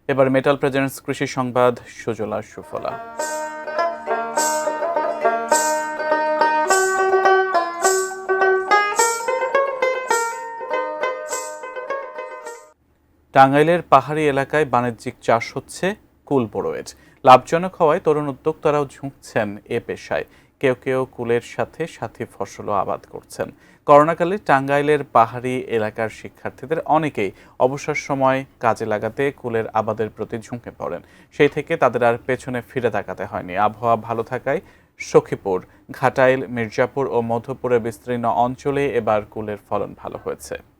এবার metal presents কৃষি সংবাদ সুজলা সুফলা। টাঙ্গাইলের পাহাড়ি এলাকায় বাণিজ্যিক চাষ হচ্ছে কুল বড়ুয়ের। লাভজনক হওয়ায় তরুণ উদ্যোক্তারাও ঝুঁকছেন এ পেশায়। কেউ কেউ কুলের সাথে সাথী ফসলও আবাদ করছেন। করোনাকালে টাঙ্গাইলের পাহাড়ি এলাকার শিক্ষার্থীদের অনেকেই অবসর সময় কাজে লাগাতে কুলের আবাদের প্রতি ঝুঁকে পড়েন। সেই থেকে তাদের আর পেছনে ফিরে তাকাতে হয়নি। আবহাওয়া ভালো থাকায় সখীপুর, ঘাটাইল, মির্জাপুর ও মধুপুরের বিস্তীর্ণ অঞ্চলে এবার কুলের ফলন ভালো হয়েছে।